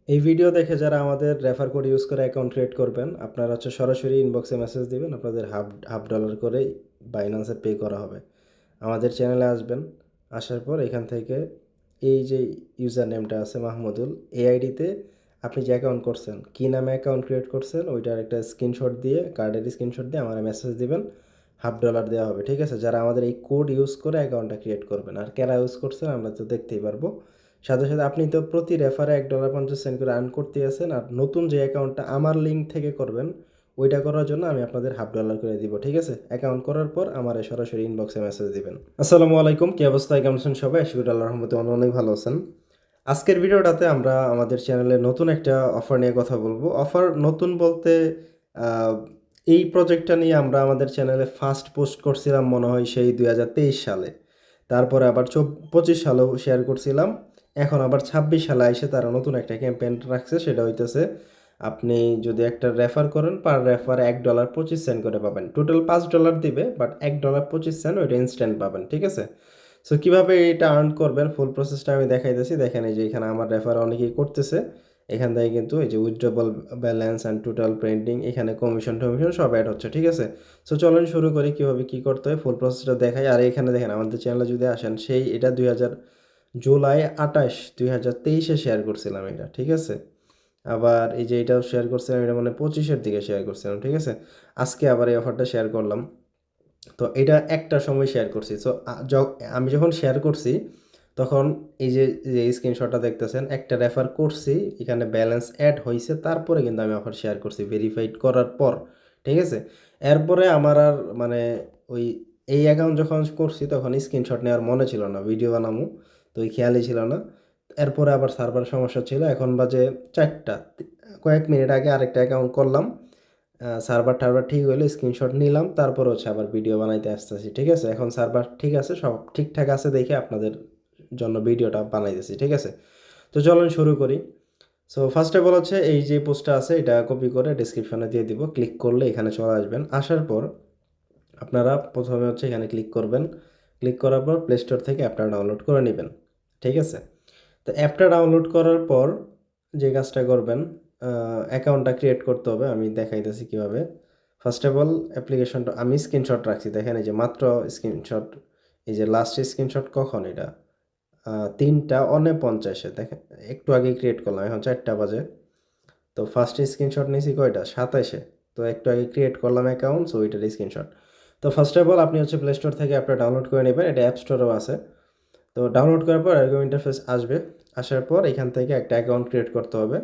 এই ভিডিও দেখে যারা আমাদের রেফার কোড ইউজ করে অ্যাকাউন্ট ক্রিয়েট করবেন, আপনারা সরাসরি ইনবক্সে মেসেজ দিবেন, আপনাদের হাফ হাফ ডলার করে বাইন্যান্সে পে করা হবে। আমাদের চ্যানেলে আসবেন, আসার পর এখান থেকে এই যে ইউজার নেমটা আছে মাহমুদুল, এই আইডিতে আপনি যে অ্যাকাউন্ট করছেন, কী নামে অ্যাকাউন্ট ক্রিয়েট করছেন, ওইটার একটা স্ক্রিনশট দিয়ে, কার্ডের স্ক্রিনশট দিয়ে আমার মেসেজ দিবেন, হাফ ডলার দেওয়া হবে। ঠিক আছে, যারা আমাদের এই কোড ইউজ করে অ্যাকাউন্টটা ক্রিয়েট করবেন। আর কারা ইউজ করছেন আমরা তো দেখতেই পারবো। সাথে সাথে আপনি তো প্রতি রেফারে $1.50 করে আর্ন করতে আছেন। আর নতুন যে অ্যাকাউন্টটা আমার লিঙ্ক থেকে করবেন, ওইটা করার জন্য আমি আপনাদের হাফ ডলার করে দিব। ঠিক আছে, অ্যাকাউন্ট করার পর আমার সরাসরি ইনবক্সে মেসেজ দিবেন। আসসালামু আলাইকুম, কি অবস্থা, কেমন আছেন সবাই? আশা করি আল্লাহর রহমতে অনেক ভালো আছেন। আজকের ভিডিওটাতে আমরা আমাদের চ্যানেলে নতুন একটা অফার নিয়ে কথা বলবো। অফার নতুন বলতে আহ, এই প্রজেক্টটা নিয়ে আমরা আমাদের চ্যানেলে ফার্স্ট পোস্ট করছিলাম মনে হয় সেই 2023 সালে। তারপরে আবার 25 সালেও শেয়ার করছিলাম। এখন আবার 26 সালে এসে তারা নতুন একটা ক্যাম্পেইন রাখছে, সেটা হইতেছে আপনি যদি একটা রেফার করেন, পার রেফার $1.25 করে পাবেন। টোটাল $5 দিবে, বাট $1.25 ওইটা ইনস্ট্যান্ট পাবেন। ঠিক আছে, সো কীভাবে এটা আর্ন করবেন ফুল প্রসেসটা আমি দেখাইতেছি। দেখেন এই যে এখানে আমার রেফার অনেকেই করতেছে। এখান থেকে কিন্তু এই যে উইথড্রবল ব্যালেন্স অ্যান্ড টোটাল পেন্ডিং, এখানে কমিশন টমিশন সব অ্যাড হচ্ছে। ঠিক আছে, সো চলুন শুরু করি কীভাবে কী করতে হয়, ফুল প্রসেসটা দেখাই। আর এখানে দেখেন আমাদের চ্যানেলে যদি আসেন, সেই এটা জুলাই 28 2023-এ শেয়ার করছিলাম এটা। ঠিক আছে, আবার এই যে এটাও শেয়ার করছিলাম, এটা মানে 25-এর দিকে শেয়ার করছিলাম। ঠিক আছে, আজকে আবার এই অফারটা শেয়ার করলাম। তো এটা একটা সময় শেয়ার করছি। সো আমি যখন শেয়ার করছি তখন এই যে যে স্ক্রিনশটটা দেখতেছেন, একটা রেফার করছি, এখানে ব্যালেন্স অ্যাড হয়েছে, তারপরে কিন্তু আমি অফার শেয়ার করছি ভেরিফাইড করার পর। ঠিক আছে, এরপরে আমার আর মানে ওই এই অ্যাকাউন্ট যখন করছি তখন স্ক্রিনশট নেওয়ার মনে ছিল না, ভিডিও বানামো তো ওই খেয়ালই ছিল না। এরপরে আবার সার্ভার সমস্যা ছিল, এখন বাজে 4টা। কয়েক মিনিট আগে আরেকটা অ্যাকাউন্ট করলাম, সার্ভার টার্ভার ঠিক হইলে স্ক্রিনশট নিলাম, তারপর হচ্ছে আবার ভিডিও বানাইতে আসতেছি। ঠিক আছে, এখন সার্ভার ঠিক আছে, সব ঠিকঠাক আছে দেখে আপনাদের জন্য ভিডিওটা বানাইতেছি। ঠিক আছে, তো চলুন শুরু করি। সো ফার্স্ট অফ অল হচ্ছে এই যে পোস্টটা আছে, এটা কপি করে ডিসক্রিপশনে দিয়ে দিব। ক্লিক করলে এখানে চলে আসবেন। আসার পর আপনারা প্রথমে হচ্ছে এখানে ক্লিক করবেন। ক্লিক করার পর প্লে স্টোর থেকে অ্যাপটা ডাউনলোড করে নেবেন। ঠিক আছে, তো অ্যাপটা ডাউনলোড করার পর যে কাজটা করবেন, অ্যাকাউন্টটা ক্রিয়েট করতে হবে। আমি দেখাইতেছি কীভাবে। ফার্স্ট অফ অল অ্যাপ্লিকেশনটা আমি স্ক্রিনশট রাখছি, দেখেন এই যে মাত্র স্ক্রিনশট। এই যে লাস্ট স্ক্রিনশট কখন, এটা 3:49 দেখেন, একটু আগে ক্রিয়েট করলাম, এখন 4টা বাজে। তো ফার্স্ট স্ক্রিনশট নিয়েছি কয়টা, 27-এ। তো একটু আগে ক্রিয়েট করলাম অ্যাকাউন্ট, সো ওইটার স্ক্রিনশট। তো ফার্স্ট অফ অল আপনি হচ্ছে প্লে স্টোর থেকে অ্যাপটা ডাউনলোড করে নেবেন, এটা অ্যাপ স্টোরেও আছে। তো ডাউনলোড করার পর এরকম ইন্টারফেস আসবে। আসার পর এখান থেকে একটা অ্যাকাউন্ট ক্রিয়েট করতে হবে।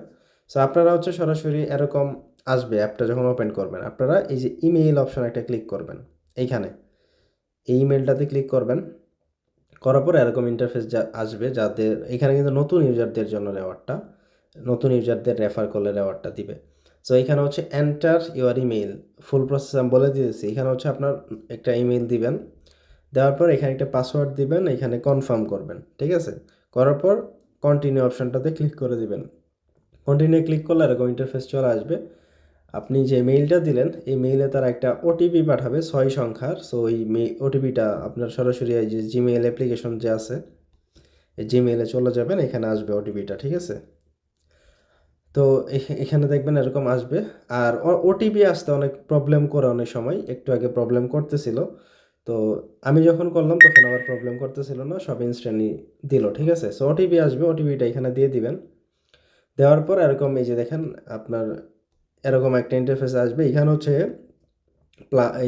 সো আপনারা হচ্ছে সরাসরি এরকম আসবে অ্যাপটা যখন ওপেন করবেন, আপনারা এই যে ইমেইল অপশন একটা ক্লিক করবেন। এইখানে এই ইমেলটাতে ক্লিক করবেন, করার পর এরকম ইন্টারফেস আসবে, যাদের এখানে কিন্তু নতুন ইউজারদের জন্য রেওয়ার্ডটা, নতুন ইউজারদের রেফার করলে রেওয়ার্ডটা দিবে। সো এখানে হচ্ছে enter your email, full process আমি বলে দিয়েছি। এখানে হচ্ছে আপনার একটা ইমেইল দিবেন, দেওয়ার পর এখানে একটা পাসওয়ার্ড দিবেন, এখানে কনফার্ম করবেন। ঠিক আছে, করার পর কন্টিনিউ অপশনটাতে ক্লিক করে দিবেন। কন্টিনিউ ক্লিক করলে এরকম ইন্টারফেস চলে আসবে। আপনি যে মেইলটা দিলেন এই মেইলে তারা একটা ওটিপি পাঠাবে 6 সংখ্যার। সো ওই ওটিপিটা আপনার সরাসরি এই যে জিমেইল অ্যাপ্লিকেশন যে আছে, এই জিমেইলে চলে যাবেন, এখানে আসবে ওটিপিটা। ঠিক আছে, তো এখানে দেখবেন এরকম আসবে। আর ওটিপি আসতে অনেক প্রবলেম করে, অনেক সময় একটু আগে প্রবলেম করতেছিল। তো আমি যখন করলাম তখন আবার প্রবলেম করতেছিল না, সব ইনস্ট্যান্টলি দিল। ঠিক আছে, সো ওটিপি আসবে, ওটিপিটা এখানে দিয়ে দিবেন। দেওয়ার পর এরকম এই যে দেখেন আপনার এরকম একটা ইন্টারফেস আসবে। এখানে হচ্ছে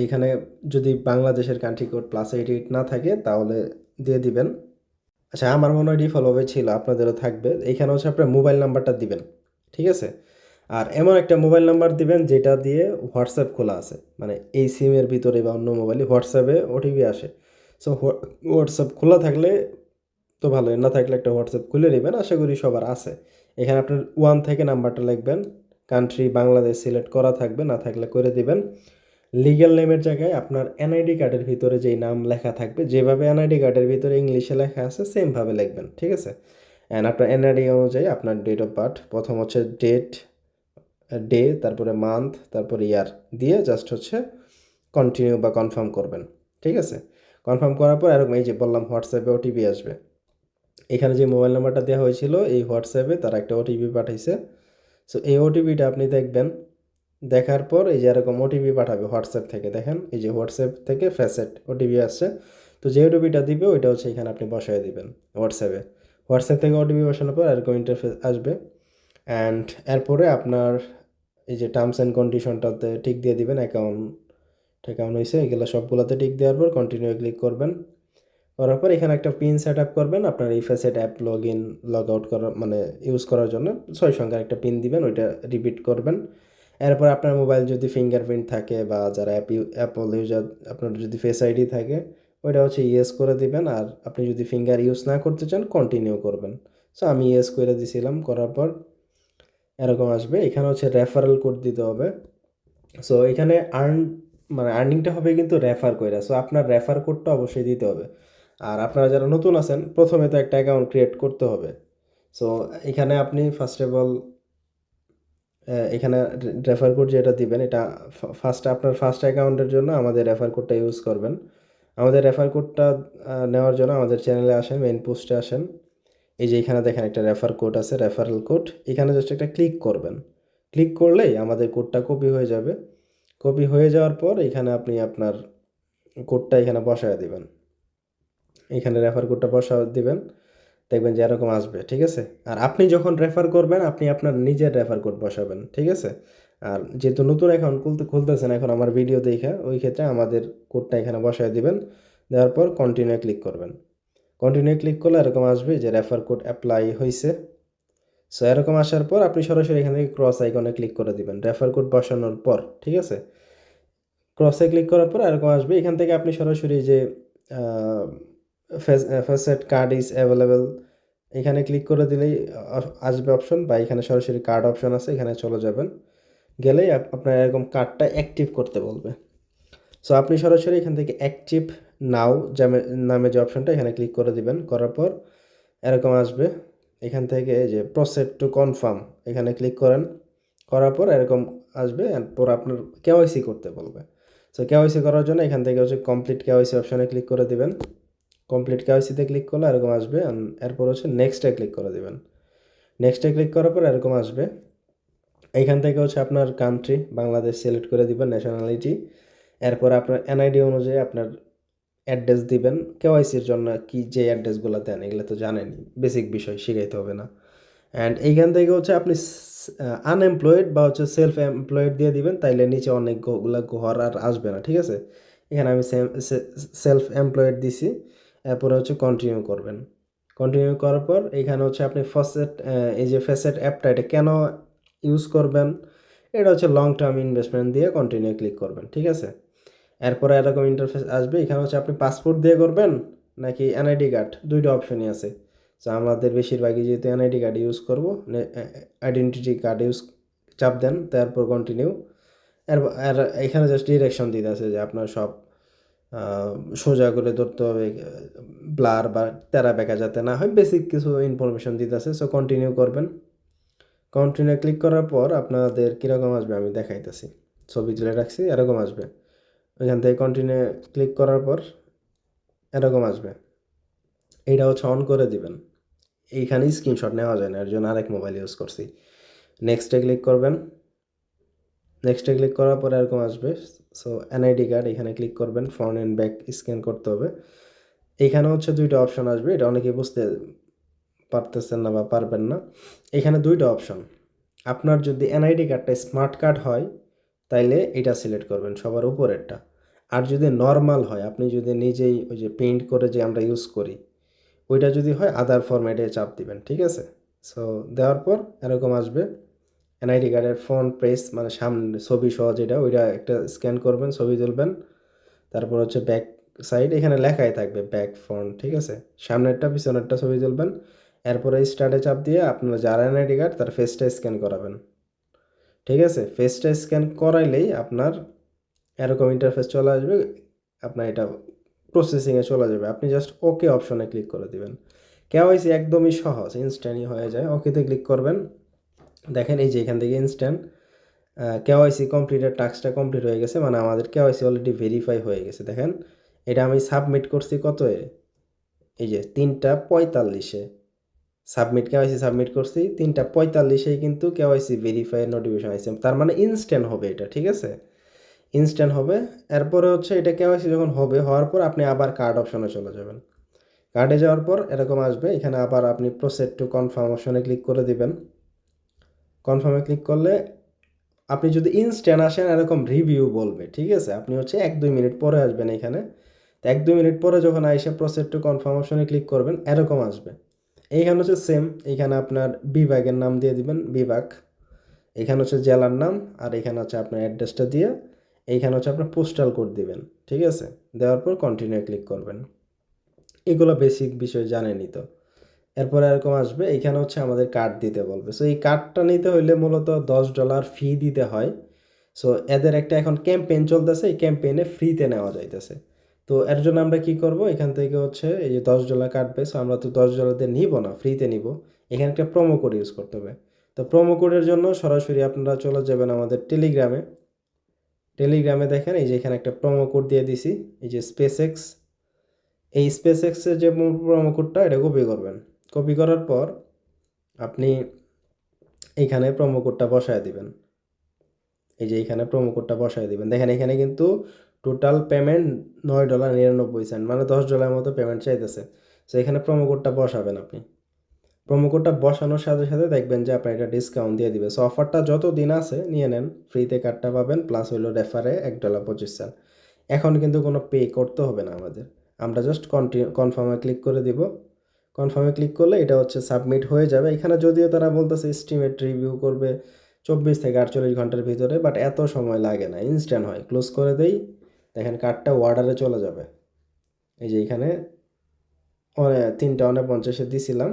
এইখানে যদি বাংলাদেশের কান্ট্রি কোড +88 না থাকে তাহলে দিয়ে দিবেন। আচ্ছা, আমার মনে হয় ডিফল্টভাবে ছিল, আপনাদেরও থাকবে। এইখানে হচ্ছে আপনার মোবাইল নাম্বারটা দিবেন। ঠিক আছে, আর এমন একটা মোবাইল নাম্বার দিবেন যেটা দিয়ে হোয়াটসঅ্যাপ খোলা আছে, মানে এই সিমের ভিতরে বা অন্য মোবাইলে হোয়াটসঅ্যাপে ওটিপি আসে। সো হোয়াটসঅ্যাপ খোলা থাকলে তো ভালো, না থাকলে একটা হোয়াটসঅ্যাপ খুলে নেবেন, আশা করি সবার আছে। এখানে আপনার 1 থেকে নাম্বারটা লিখবেন, কান্ট্রি বাংলাদেশ সিলেক্ট করা থাকবে, না থাকলে করে দিবেন। লিগ্যাল নেমের জায়গায় আপনার এনআইডি কার্ডের ভিতরে যেই নাম লেখা থাকবে, যেভাবে এনআইডি কার্ডের ভিতরে ইংলিশে লেখা আছে সেমভাবে লিখবেন। ঠিক আছে, অ্যান্ড আপনার এনআইডি অনুযায়ী আপনার ডেট অফ বার্থ, প্রথম হচ্ছে ডেট, ডে, তারপরে মান্থ, তারপরে ইয়ার দিয়ে জাস্ট হচ্ছে কন্টিনিউ বা কনফার্ম করবেন। ঠিক আছে, কনফার্ম করার পর এরকম এই যে বললাম হোয়াটসঅ্যাপে ওটিপি আসবে। এখানে যে মোবাইল নাম্বারটা দেওয়া হয়েছিল এই হোয়াটসঅ্যাপে তারা একটা ওটিপি পাঠাইছে। সো এই ওটিপিটা আপনি দেখবেন, দেখার পর এই যে এরকম ওটিপি পাঠাবে হোয়াটসঅ্যাপ থেকে, দেখেন এই যে হোয়াটসঅ্যাপ থেকে ফ্যাসেট ওটিপি আসছে। তো যে ওটিপিটা দিবে ওইটা হচ্ছে এখানে আপনি বসায় দিবেন হোয়াটসঅ্যাপে। হোয়াটসঅ্যাপ থেকে ওটিপি বসানোর পর এরকম ইন্টারফেস আসবে। অ্যান্ড এরপরে আপনার এই যে টার্মস অ্যান্ড কন্ডিশনটাতে টিক দিয়ে দিবেন, অ্যাকাউন্ট হয়েছে এগুলো সবগুলোতে টিক দেওয়ার পর কন্টিনিউ ক্লিক করবেন। করার পর এখানে একটা পিন সেট আপ করবেন আপনার এই facet app log in log out করার মানে ইউজ করার জন্য 6 সংখ্যার একটা পিন দিবেন, ওইটা রিপিট করবেন। এরপর আপনার মোবাইল যদি ফিঙ্গারপ্রিন্ট থাকে বা যারা অ্যাপল ইউজার আপনার যদি ফেস আইডি থাকে ওইটা হচ্ছে ইয়েস করে দিবেন। আর আপনি যদি ফিঙ্গার ইউজ না করতে চান কন্টিনিউ করবেন। সো আমি ইয়েস করে দিছিলাম, করার পর এরকম আসবে। এখানে হচ্ছে রেফারেল কোড দিতে হবে। সো এখানে মানে আর্নিংটা হবে কিন্তু রেফার কইরা। সো আপনার রেফার কোডটা অবশ্যই দিতে হবে। আর আপনারা যারা নতুন আছেন প্রথমে তো একটা অ্যাকাউন্ট ক্রিয়েট করতে হবে। সো এখানে আপনি ফার্স্ট অফ অল এখানে রেফার কোড যেটা দিবেন এটা আপনার ফার্স্ট অ্যাকাউন্টের জন্য আমাদের রেফার কোডটা ইউজ করবেন। আমাদের রেফার কোডটা নেওয়ার জন্য আমাদের চ্যানেলে আসেন, মেইন পোস্টে আসেন। এই যে এখানে দেখেন একটা রেফার কোড আছে, রেফারেল কোড। এখানে জাস্ট একটা ক্লিক করবেন। ক্লিক করলেই আমাদের কোডটা কপি হয়ে যাবে। কপি হয়ে যাওয়ার পর এখানে আপনি আপনার কোডটা এখানে বসায় দিবেন। এখানে রেফার কোডটা দিবেন, দেখবেন যে এরকম আসবে, ঠিক আছে? আর আপনি যখন রেফার করবেন আপনি আপনার নিজের রেফার কোড বসাবেন, ঠিক আছে? আর যেহেতু নতুন অ্যাকাউন্ট খুলতেছেন এখন আমার ভিডিও দেখে, ওই ক্ষেত্রে আমাদের কোডটা এখানে বসায় দিবেন। দেওয়ার পর কন্টিনিউ ক্লিক করবেন। কন্টিনিউ ক্লিক করলে এরকম আসবে যে রেফার কোড অ্যাপ্লাই হয়েছে। সো এরকম আসার পর আপনি সরাসরি এখান থেকে ক্রস আইকনে ক্লিক করে দিবেন রেফার কোড বসানোর পর, ঠিক আছে? ক্রসে ক্লিক করার পর এরকম আসবে। এখান থেকে আপনি সরাসরি যে ফেসেট কার্ড ইজ অ্যাভেলেবেল এখানে ক্লিক করে দিলেই আসবে অপশন, বা এখানে সরাসরি কার্ড অপশন আছে, এখানে চলে যাবেন। গেলেই আপনার এরকম কার্ডটা অ্যাক্টিভ করতে বলবে। সো আপনি সরাসরি এখান থেকে অ্যাক্টিভ নাও নামে যে অপশনটা এখানে ক্লিক করে দিবেন। করার পর এরকম আসবে। এখান থেকে যে প্রসেড টু কনফার্ম এখানে ক্লিক করেন। করার পর এরকম আসবে, এরপর আপনার কেওয়াইসি করতে বলবে। সো কেওয়াইসি করার জন্য এখান থেকে হচ্ছে কমপ্লিট কেওয়াইসি অপশনে ক্লিক করে দিবেন। কমপ্লিট কেওয়াইসিতে ক্লিক করলে এরকম আসবে। এরপর হচ্ছে নেক্সটে ক্লিক করে দিবেন। নেক্সটে ক্লিক করার পর এরকম আসবে। এইখান থেকে হচ্ছে আপনার কান্ট্রি বাংলাদেশ সিলেক্ট করে দিবেন, ন্যাশনালিটি। এরপর আপনার এনআইডি অনুযায়ী আপনার অ্যাড্রেস দিবেন। কেওয়াইসির জন্য কি যে অ্যাড্রেসগুলো দেন এগুলো তো জানেনই, বেসিক বিষয় শিখাইতে হবে না। অ্যান্ড এইখান থেকে হচ্ছে আপনি আনএমপ্লয়েড বা হচ্ছে সেলফ এমপ্লয়েড দিয়ে দিবেন, তাইলে নিচে অনেকগুলো ঘর আর আসবে না, ঠিক আছে? এখানে আমি সেলফ এমপ্লয়েড দিছি। এরপরে হচ্ছে কন্টিনিউ করবেন। কন্টিনিউ করার পর এইখানে হচ্ছে আপনি এই যে ফেসেট অ্যাপটা এটা কেন ইউজ করবেন, এটা হচ্ছে লং টার্ম ইনভেস্টমেন্ট দিয়ে কন্টিনিউ ক্লিক করবেন, ঠিক আছে? এরপরে এরকম ইন্টারফেস আসবে। এখানে হচ্ছে আপনি পাসপোর্ট দিয়ে করবেন নাকি এনআইডি কার্ড, দুইটা অপশনই আছে। সো আমাদের বেশিরভাগই যেহেতু এনআইডি কার্ড ইউজ করবো, আইডেন্টিটি কার্ড চাপ দেন, তারপর কন্টিনিউ। আর এখানে জাস্ট ডিরেকশন দিতে আছে যে আপনার সব সোজা করে ধরতে হবে, ব্লার বা তেরা বেঁকা যাতে না হয়, বেসিক কিছু ইনফরমেশন দিতে আছে। সো কন্টিনিউ করবেন। কন্টিনিউ ক্লিক করার পর আপনাদের কীরকম আসবে আমি দেখাইতেছি। ছবি তুলে রাখছি, এরকম আসবে। ওইখান থেকে কন্টিনিউ ক্লিক করার পর এরকম আসবে। এইটা হচ্ছে অন করে দিবেন। এইখানেই স্ক্রিনশট নেওয়া যায় না, এর জন্য আরেক মোবাইল ইউজ করছি। নেক্সটে ক্লিক করবেন। নেক্সটে ক্লিক করার পর এরকম আসবে। সো এনআইডি কার্ড এখানে ক্লিক করবেন, ফ্রন্ট অ্যান্ড ব্যাক স্ক্যান করতে হবে। এইখানে হচ্ছে দুইটা অপশন আসবে, এটা অনেকেই বুঝতে পারতেছেন না বা পারবেন না। এখানে দুইটা অপশন। আপনার যদি এনআইডি কার্ডটা স্মার্ট কার্ড হয় তাইলে এটা সিলেক্ট করবেন সবার উপরেরটা। আর যদি নর্মাল হয়, আপনি যদি নিজেই ওই যে প্রিন্ট করে যে আমরা ইউজ করি ওইটা যদি হয় আদার ফরম্যাটে চাপ দিবেন, ঠিক আছে? সো দেওয়ার পর এরকম আসবে। এনআইডি কার্ডের ফ্রন্ট পেজ মানে সামনে ছবি সহ যেটা ওইটা একটা স্ক্যান করবেন, ছবি তুলবেন। তারপর হচ্ছে ব্যাক সাইড এখানে লেখাই থাকবে ব্যাক ফ্রন্ট, ঠিক আছে? সামনেরটা পিছনেরটা ছবি তুলবেন। এরপরে স্টার্টে চাপ দিয়ে আপনার যার এনআইডি কার্ড তার ফেসটা স্ক্যান করাবেন, ঠিক আছে? ফেসটা স্ক্যান করাইলেই আপনার এরকম ইন্টারফেস চলে আসবে। আপনার এটা প্রসেসিংয়ে চলে যাবে। আপনি জাস্ট ওকে অপশনে ক্লিক করে দিবেন। কেওয়াইসি একদমই সহজ, ইনস্ট্যান্টই হয়ে যায়। ওকেতে ক্লিক করবেন। দেখেন এই যে এখান থেকে ইনস্ট্যান্ট কেওয়াইসি কমপ্লিটেড, টাস্কটা কমপ্লিট হয়ে গেছে, মানে আমাদের কেওয়াইসি অলরেডি ভেরিফাই হয়ে গেছে। দেখেন এটা আমি সাবমিট করছি কত এই যে 3:45-এ কেওয়াইসি সাবমিট করছি, 3:45-এই কিন্তু কেওয়াইসি ভেরিফাই নোটিফিকেশন আসছে, তার মানে ইনস্ট্যান্ট হবে এটা, ঠিক আছে, ইনস্ট্যান্ট হবে। এরপরে হচ্ছে এটা কেওয়াইসি যখন হবে, হওয়ার পর আপনি আবার কার্ড অপশনে চলে যাবেন। কার্ডে যাওয়ার পর এরকম আসবে, এখানে আবার আপনি প্রসেড টু কনফার্ম অপশনে ক্লিক করে দিবেন। কনফার্মে ক্লিক করলে আপনি যদি ইনস্ট্যান্ট আসেন এরকম রিভিউ বলবে, ঠিক আছে, আপনি হচ্ছে 1-2 মিনিট পরে আসবেন এখানে। তো 1-2 মিনিট পরে যখন আইসে প্রসেড টু কনফার্ম অপশনে ক্লিক করবেন, এরকম আসবে। এইখানে হচ্ছে সেম, এইখানে আপনার বিভাগের নাম দিয়ে দিবেন, বিভাগ, এখানে হচ্ছে জেলার নাম, আর এখানে হচ্ছে আপনার অ্যাড্রেসটা দিয়ে এইখানে হচ্ছে আপনার পোস্টাল কোড দিবেন, ঠিক আছে, দেওয়ার পর কন্টিনিউ ক্লিক করবেন। এগুলো বেসিক বিষয় জানেনই তো। এরপর এরকম আসবে, এইখানে হচ্ছে আমাদের কার্ড দিতে বলবে। সো এই কার্ডটা নিতে হইলে মূলত $10 ফি দিতে হয়। সো এদের একটা এখন ক্যাম্পেইন চলতেছে, এই ক্যাম্পেইনে ফ্রিতে নেওয়া যাইতেছে। তো এর জন্য আমরা কি করব, এখান থেকে হচ্ছে এই যে $10 কাটবে, সো আমরা তো $10 দিয়ে নিব না, ফ্রিতে নিব। এখানে একটা প্রোমো কোড ইউজ করতে হবে। তো প্রোমো কোডের জন্য সরাসরি আপনারা চলে যাবেন আমাদের টেলিগ্রামে। টেলিগ্রামে দেখেন এই যে এখানে একটা প্রোমো কোড দিয়ে দিছি, এই যে SpaceX। এই SpaceX-এর যে প্রোমো কোডটা, এটা কপি করবেন। কপি করার পর আপনি এইখানে প্রোমো কোডটা বসায় দিবেন। এই যে এইখানে প্রোমো কোডটা বসায় দিবেন। দেখেন এখানে কিন্তু টোটাল পেমেন্ট $9.99, মানে $10 মতো পেমেন্ট চাইতেছে। সো এখানে প্রোমো কোডটা বসাবেন আপনি। প্রোমো কোডটা বসানোর সাথে সাথে দেখবেন যে আপনার এটা ডিসকাউন্ট দিয়ে দিবে। সো অফারটা যত দিন আছে নিয়ে নেন, ফ্রিতে কার্ডটা পাবেন, প্লাস হইলো রেফারে $1.25। এখন কিন্তু কোনো পে করতে হবে না আমাদের, আমরা জাস্ট কনফার্মে ক্লিক করে দিব। কনফার্মে ক্লিক করলে এটা হচ্ছে সাবমিট হয়ে যাবে। এখানে যদিও তারা বলতেছে এস্টিমেট রিভিউ করবে 24 থেকে 48 ঘন্টার ভিতরে, বাট এত সময় লাগে না, ইনস্ট্যান্ট হয়। ক্লোজ করে দেই, দেখেন কার্ডটা অর্ডারে চলে যাবে। এই যে এখানে 3:49-এ দিছিলাম,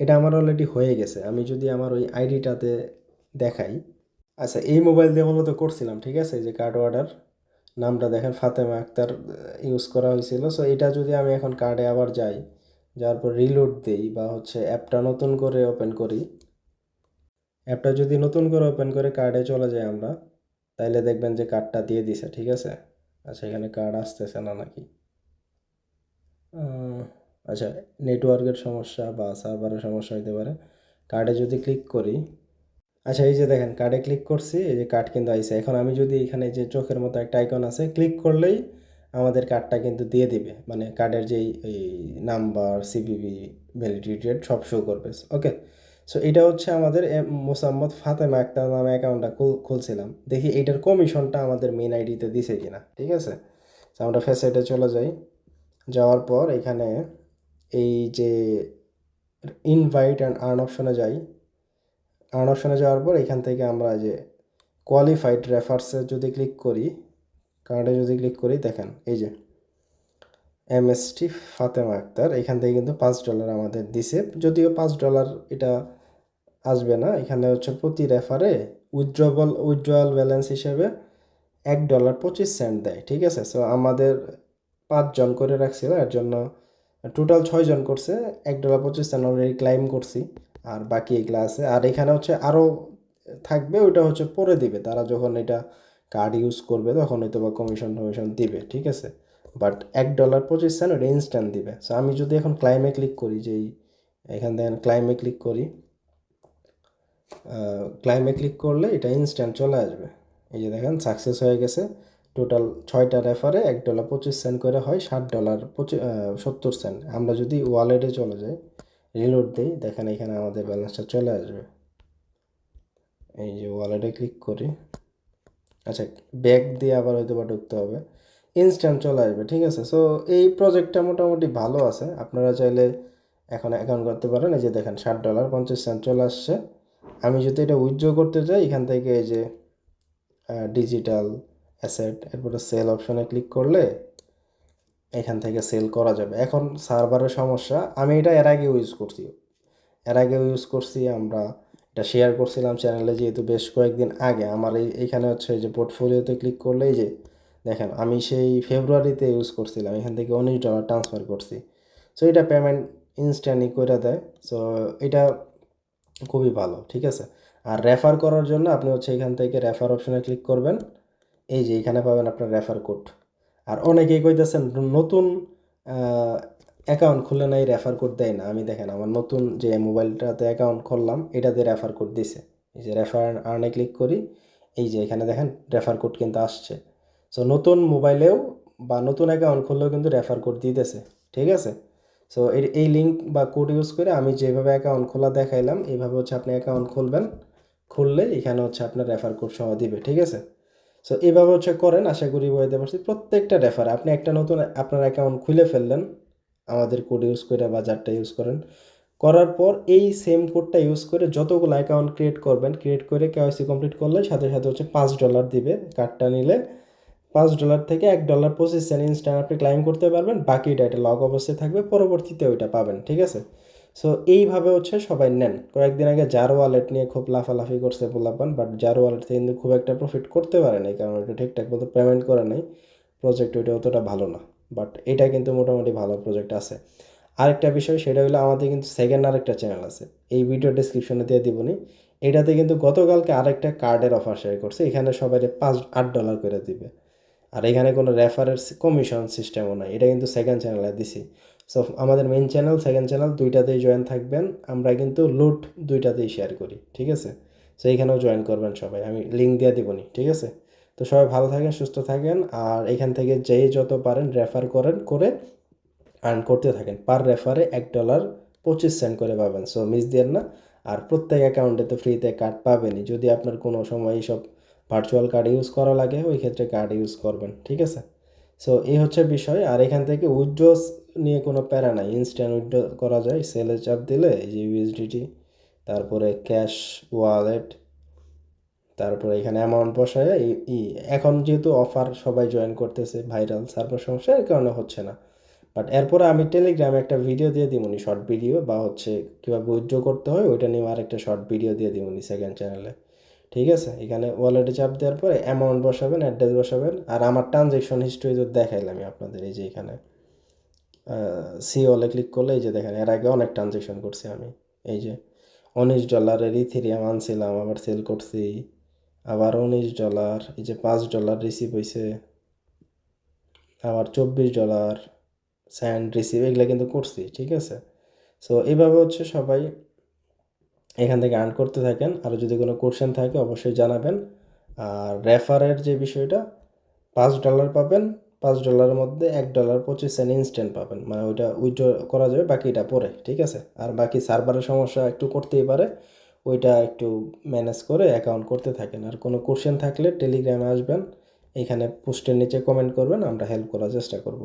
এটা আমার অলরেডি হয়ে গেছে। আমি যদি আমার ওই আইডিটাতে দেখাই, আচ্ছা এই মোবাইল দিয়ে মূলত করছিলাম, ঠিক আছে, এই যে কার্ড অর্ডার, নামটা দেখেন ফাতেমা আক্তার ইউজ করা হয়েছিল। সো এটা যদি আমি এখন কার্ডে আবার যাই, যাওয়ার পর রিলোড দেই বা হচ্ছে অ্যাপটা নতুন করে ওপেন করি, অ্যাপটা যদি নতুন করে ওপেন করে কার্ডে চলে যাই আমরা, তাইলে দেখবেন যে কার্ডটা দিয়ে দিছে, ঠিক আছে। আচ্ছা এখানে কার্ড আসতেছে না নাকি, আচ্ছা নেটওয়ার্কের সমস্যা বা সার্ভারের সমস্যা হতে পারে। কার্ডে যদি ক্লিক করি, আচ্ছা এই যে দেখেন কার্ডে ক্লিক করছি, এই যে কার্ড কিন্তু আইছে। এখন আমি যদি এখানে যে চোখের মতো একটা আইকন আছে, ক্লিক করলেই আমাদের কার্ডটা কিন্তু দিয়ে দিবে, মানে কার্ডের যেই এই নাম্বার, সিভিভি, ভ্যালিডিটি ডেট সব শো করবে। ওকে, সো এটা হচ্ছে আমাদের মোসাম্মদ ফাতেমা আক্তার নামে অ্যাকাউন্টটা খুলছিলাম। দেখি এইটার কমিশনটা আমাদের মেইন আইডিতে দিছে কিনা, ঠিক আছে। তো আমরা ফেসাইটে চলে যাই, যাওয়ার পর এখানে এই যে ইনভাইট অ্যান্ড আর্ন অপশনে যাই। আর্ন অপশনে যাওয়ার পর এখান থেকে আমরা যে কোয়ালিফাইড রেফার্সে যদি ক্লিক করি, কার্ডে যদি ক্লিক করি, দেখেন এই যে MST ফাতেমা আক্তার, এখান থেকে কিন্তু $5 আমাদের দিছে। যদিও $5 এটা আসবে না, এখানে হচ্ছে প্রতি রেফারে উইথড্রয়াল ব্যালেন্স হিসেবে $1.25 দেয়, ঠিক আছে। সো আমাদের 5 জন করে রাখছিল, এর জন্য টোটাল 6 জন করছে, $1.25 অলরেডি ক্লাইম করছি, আর বাকি এগুলো আছে। আর এখানে হচ্ছে আরও থাকবে, ওইটা হচ্ছে পরে দিবে তারা, যখন এটা কার্ড ইউজ করবে তখন হয়তো বা কমিশন টমিশন দিবে, ঠিক আছে। বাট $1.25 ওটা ইনস্ট্যান্ট দিবে। সো আমি যদি এখন ক্লাইমে ক্লিক করি, যেই এখান থেকে ক্লাইমে ক্লিক করি, ক্লাইমে ক্লিক করলে এটা ইনস্ট্যান্ট চলে আসবে। এই যে দেখেন সাকসেস হয়ে গেছে। টোটাল 6টা রেফারে $1.25 করে হয়, $60.70। আমরা যদি ওয়ালেটে চলে যাই, রিলোড দিই, দেখেন এখানে আমাদের ব্যালেন্সটা চলে আসবে। এই যে ওয়ালেটে ক্লিক করি, আচ্ছা ব্যাক দিয়ে আবার হয়তো বা ঢুকতে হবে, ইনস্ট্যান্ট চলে আসবে, ঠিক আছে। সো এই প্রজেক্টটা মোটামুটি ভালো আছে, আপনারা চাইলে এখন অ্যাকাউন্ট করতে পারেন। এই যে দেখেন $60.50 চলে আসছে। আমি যদি এটা উইথড্র করতে চাই, এখান থেকে এই যে ডিজিটাল অ্যাসেট, এরপরে সেল অপশনে ক্লিক করলে এখান থেকে সেল করা যাবে। এখন সার্ভারের সমস্যা, আমি এটা এর আগে ইউজ করছি, আমরা এটা শেয়ার করছিলাম চ্যানেলে, যেহেতু বেশ কয়েকদিন আগে। আমার এইখানে হচ্ছে এই যে পোর্টফোলিওতে ক্লিক করলে এই যে দেখেন আমি সেই ফেব্রুয়ারিতে ইউজ করছিলাম, এখান থেকে $19 ট্রান্সফার করছি। সো এটা পেমেন্ট ইনস্ট্যান্টলি করে দেয়। সো এটা খুবই ভালো, ঠিক আছে। আর রেফার করার জন্য আপনি হচ্ছে এখান থেকে রেফার অপশনে ক্লিক করবেন, এই যে এখানে পাবেন আপনার রেফার কোড। আর অনেকেই কইতেছেন নতুন অ্যাকাউন্ট খুলে নাই রেফার কোড দেয় না। আমি দেখেন আমার নতুন যে মোবাইলটাতে অ্যাকাউন্ট খুললাম এটাতে রেফার কোড দিছে। এই যে রেফার আর্নে ক্লিক করি, এই যে এখানে দেখেন রেফার কোড কিন্তু আসছে। সো নতুন মোবাইলেও বা নতুন অ্যাকাউন্ট খুললেও কিন্তু রেফার কোড দিতেছে, ঠিক আছে। সো এই লিঙ্ক বা কোড ইউজ করে আমি যেভাবে অ্যাকাউন্ট খোলা দেখাইলাম এইভাবে হচ্ছে আপনি অ্যাকাউন্ট খুলবেন। খুললে এখানে হচ্ছে আপনার রেফার কোড সহ দিবে, ঠিক আছে। সো এইভাবে হচ্ছে করেন, আশা করি বুঝতে পারছি। প্রত্যেকটা রেফার আপনি একটা নতুন আপনার অ্যাকাউন্ট খুলে ফেললেন আমাদের কোড ইউজ করে বা যারটা ইউজ করেন, করার পর এই সেম কোডটা ইউজ করে যতগুলো অ্যাকাউন্ট ক্রিয়েট করবেন, ক্রিয়েট করে কেওয়াইসি কমপ্লিট করলে সাথে সাথে হচ্ছে $5 দিবে। কার্ডটা নিলে $5 থেকে $1 প্রসেসিং ইনস্ট্যান্ট আপনি ক্লাইম করতে পারবেন। বাকিটা এটা লক অবস্থায় থাকবে, পরবর্তীতে ওইটা পাবেন, ঠিক আছে। সো এইভাবে হচ্ছে সবাই নেন। কয়েকদিন আগে জার ওয়ালেট নিয়ে খুব লাফালাফি করছে বললাম, বাট জার ওয়ালেট থেকে কিন্তু খুব একটা প্রফিট করতে পারে নাই, কারণ ওটা ঠিকঠাক মতো পেমেন্ট করে নাই। প্রজেক্ট ওইটা অতটা ভালো না, বাট এটা কিন্তু মোটামুটি ভালো প্রজেক্ট আছে। আরেকটা বিষয় সেটা হলো আমাদের কিন্তু সেকেন্ড আরেকটা চ্যানেল আছে, এই ভিডিও ডিসক্রিপশনে দিয়ে দিবনি। এটাতে কিন্তু গতকালকে আরেকটা কার্ডের অফার শেয়ার করছে, এখানে সবাই $8 করে দিবে। আর এখানে কোনো রেফারের কমিশন সিস্টেমও নাই, এটা কিন্তু সেকেন্ড চ্যানেলে দিছি। সো আমাদের মেন চ্যানেল সেকেন্ড চ্যানেল দুইটাতেই জয়েন থাকবেন। আমরা কিন্তু লুট দুইটাতেই শেয়ার করি, ঠিক আছে। সো এইখানেও জয়েন করবেন সবাই, আমি লিঙ্ক দিয়ে দিবনি, ঠিক আছে। তো সবাই ভালো থাকেন, সুস্থ থাকেন, আর এখান থেকে যেই যত পারেন রেফার করে আর্ন করতে থাকেন। পার রেফারে $1.25 করে পাবেন। সো মিস দিয়েন না। আর প্রত্যেক অ্যাকাউন্টে তো ফ্রিতে কার্ড পাবেনই, যদি আপনার কোনো সময় এইসব ভার্চুয়াল কার্ড ইউজ করা লাগে ওই ক্ষেত্রে কার্ড ইউজ করবেন, ঠিক আছে। সো এই হচ্ছে বিষয়। আর এখান থেকে উইথড্রস নিয়ে কোনো প্যারা নাই, ইনস্ট্যান্ট উইথড্র করা যায়। সেলে চাপ দিলে এই যে ইউএসডিটি, তারপরে ক্যাশ ওয়ালেট, তারপরে এখানে অ্যামাউন্ট বসায় এখন যেহেতু অফার সবাই জয়েন করতেছে, ভাইরাল সার্ভার সমস্যা এর কারণে হচ্ছে না। বাট এরপরে আমি টেলিগ্রামে একটা ভিডিও দিয়ে দিবনি, শর্ট ভিডিও, বা হচ্ছে কীভাবে উইথড্র করতে হয় ওইটা নিয়ে আরেকটা শর্ট ভিডিও দিয়ে দিবনি সেকেন্ড চ্যানেলে, ঠিক আছে। এখানে ওয়ালেটে চাপ দেওয়ার পরে অ্যামাউন্ট বসাবেন, অ্যাড্রেস বসাবেন, আর আমার ট্রানজ্যাকশন হিস্ট্রি তো দেখাইলাম আপনাদের। এই যে এখানে সি ওয়ালে ক্লিক করলে এই যে দেখেন এর আগে অনেক ট্রানজ্যাকশন করছি আমি। এই যে $19 ইথেরিয়াম আনছিলাম, আবার সেল করছি, আবার $19, এই যে $5 রিসিভ হয়েছে, আবার $24 স্যান্ড রিসিভ, এগুলো কিন্তু করছি, ঠিক আছে। সো এইভাবে হচ্ছে সবাই এখান থেকে আর্ন করতে থাকেন। আর যদি কোনো কোশ্চেন থাকে অবশ্যই জানাবেন। আর রেফারের যে বিষয়টা, $5 পাবেন, $5 মধ্যে $1.25 ইনস্ট্যান্ট পাবেন, মানে ওইটা উইথড্র করা যাবে, বাকিটা পরে, ঠিক আছে। আর বাকি সার্ভারের সমস্যা একটু করতেই পারে, ওইটা একটু ম্যানেজ করে অ্যাকাউন্ট করতে থাকেন। আর কোনো কোশ্চেন থাকলে টেলিগ্রামে আসবেন, এখানে পোস্টের নিচে কমেন্ট করবেন, আমরা হেল্প করার চেষ্টা করব।